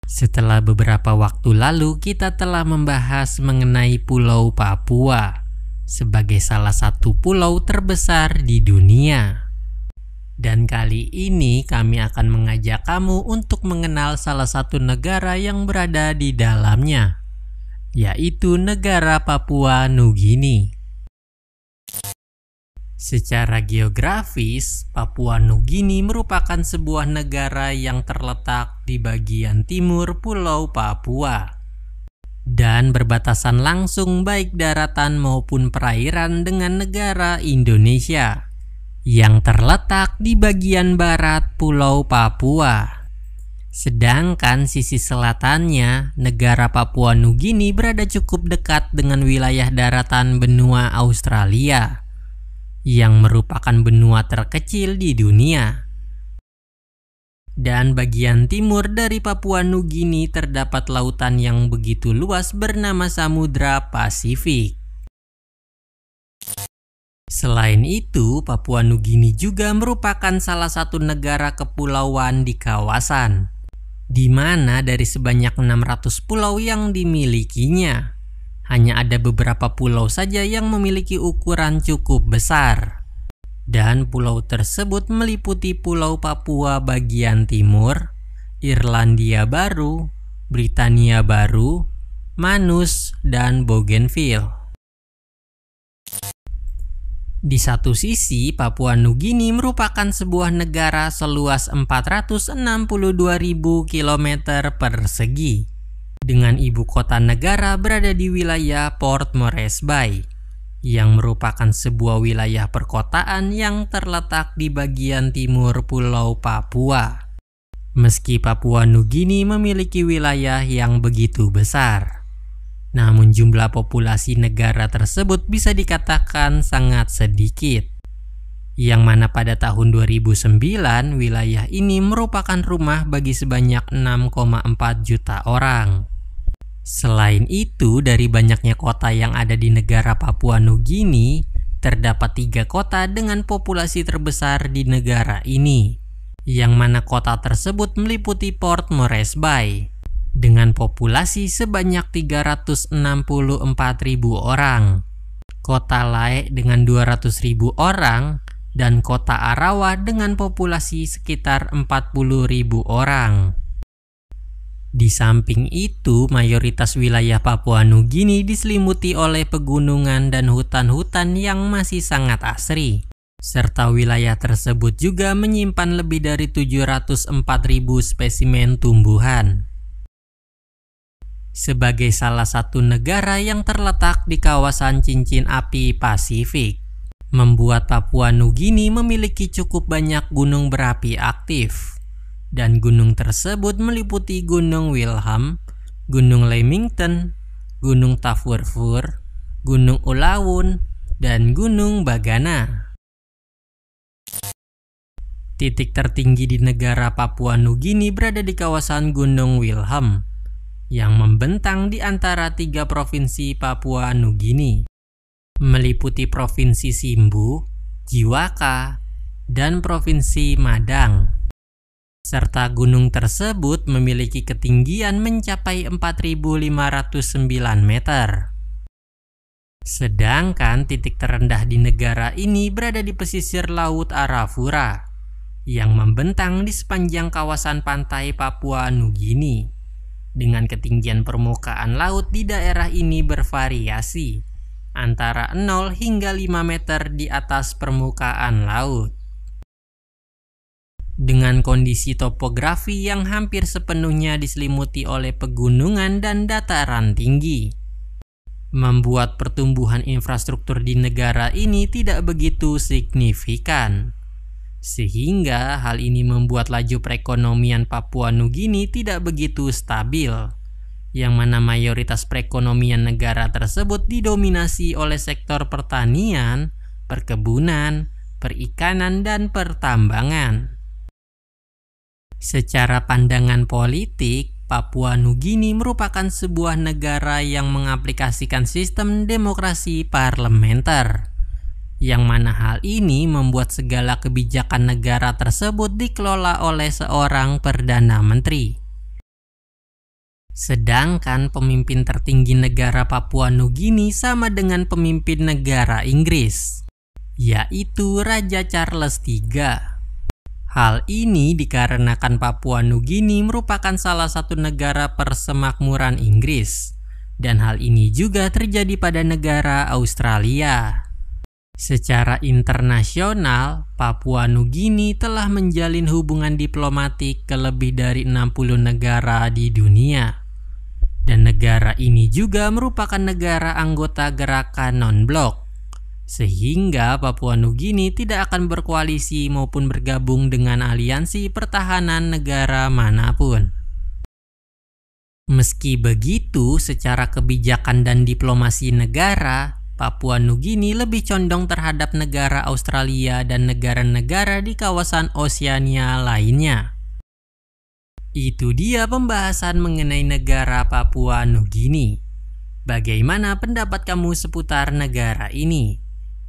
Setelah beberapa waktu lalu kita telah membahas mengenai Pulau Papua sebagai salah satu pulau terbesar di dunia. Dan kali ini kami akan mengajak kamu untuk mengenal salah satu negara yang berada di dalamnya, yaitu negara Papua Nugini. Secara geografis, Papua Nugini merupakan sebuah negara yang terletak di bagian timur Pulau Papua dan berbatasan langsung baik daratan maupun perairan dengan negara Indonesia yang terletak di bagian barat Pulau Papua. Sedangkan sisi selatannya, negara Papua Nugini berada cukup dekat dengan wilayah daratan benua Australia yang merupakan benua terkecil di dunia. Dan bagian timur dari Papua Nugini terdapat lautan yang begitu luas bernama Samudra Pasifik. Selain itu, Papua Nugini juga merupakan salah satu negara kepulauan di kawasan, di mana dari sebanyak 600 pulau yang dimilikinya, hanya ada beberapa pulau saja yang memiliki ukuran cukup besar. Dan pulau tersebut meliputi Pulau Papua bagian timur, Irlandia Baru, Britania Baru, Manus, dan Bougainville. Di satu sisi, Papua Nugini merupakan sebuah negara seluas 462.000 km persegi, dengan ibu kota negara berada di wilayah Port Moresby, yang merupakan sebuah wilayah perkotaan yang terletak di bagian timur Pulau Papua. Meski Papua Nugini memiliki wilayah yang begitu besar, namun jumlah populasi negara tersebut bisa dikatakan sangat sedikit, yang mana pada tahun 2009 wilayah ini merupakan rumah bagi sebanyak 6,4 juta orang. Selain itu, dari banyaknya kota yang ada di negara Papua Nugini, terdapat 3 kota dengan populasi terbesar di negara ini, yang mana kota tersebut meliputi Port Moresby dengan populasi sebanyak 364.000 orang, kota Lae dengan 200.000 orang, dan kota Arawa dengan populasi sekitar 40.000 orang. Di samping itu, mayoritas wilayah Papua Nugini diselimuti oleh pegunungan dan hutan-hutan yang masih sangat asri, serta wilayah tersebut juga menyimpan lebih dari 704.000 spesimen tumbuhan. Sebagai salah satu negara yang terletak di kawasan cincin api Pasifik, membuat Papua Nugini memiliki cukup banyak gunung berapi aktif. Dan gunung tersebut meliputi Gunung Wilhelm, Gunung Lamington, Gunung Tafurfur, Gunung Ulawun, dan Gunung Bagana. Titik tertinggi di negara Papua Nugini berada di kawasan Gunung Wilhelm, yang membentang di antara 3 provinsi Papua Nugini, meliputi Provinsi Simbu, Jiwaka, dan Provinsi Madang. Serta gunung tersebut memiliki ketinggian mencapai 4.509 meter. Sedangkan titik terendah di negara ini berada di pesisir Laut Arafura, yang membentang di sepanjang kawasan pantai Papua Nugini, dengan ketinggian permukaan laut di daerah ini bervariasi antara 0 hingga 5 meter di atas permukaan laut. Dengan kondisi topografi yang hampir sepenuhnya diselimuti oleh pegunungan dan dataran tinggi, membuat pertumbuhan infrastruktur di negara ini tidak begitu signifikan. Sehingga hal ini membuat laju perekonomian Papua Nugini tidak begitu stabil, yang mana mayoritas perekonomian negara tersebut didominasi oleh sektor pertanian, perkebunan, perikanan, dan pertambangan. Secara pandangan politik, Papua Nugini merupakan sebuah negara yang mengaplikasikan sistem demokrasi parlementer, yang mana hal ini membuat segala kebijakan negara tersebut dikelola oleh seorang Perdana Menteri. Sedangkan pemimpin tertinggi negara Papua Nugini sama dengan pemimpin negara Inggris, yaitu Raja Charles III. Hal ini dikarenakan Papua Nugini merupakan salah satu negara persemakmuran Inggris, dan hal ini juga terjadi pada negara Australia. Secara internasional, Papua Nugini telah menjalin hubungan diplomatik ke lebih dari 60 negara di dunia. Dan negara ini juga merupakan negara anggota gerakan non-blok, sehingga Papua Nugini tidak akan berkoalisi maupun bergabung dengan aliansi pertahanan negara manapun. Meski begitu, secara kebijakan dan diplomasi negara, Papua Nugini lebih condong terhadap negara Australia dan negara-negara di kawasan Oseania lainnya. Itu dia pembahasan mengenai negara Papua Nugini. Bagaimana pendapat kamu seputar negara ini?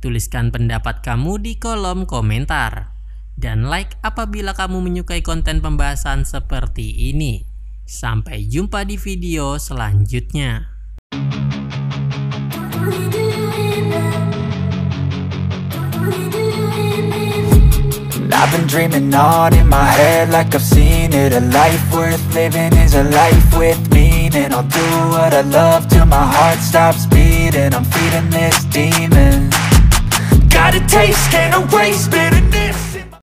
Tuliskan pendapat kamu di kolom komentar. Dan like apabila kamu menyukai konten pembahasan seperti ini. Sampai jumpa di video selanjutnya. I've been dreaming on in my head like I've seen it. A life worth living is a life with meaning. I'll do what I love till my heart stops beating. I'm feeding this demon. Got a taste, can't erase bitterness.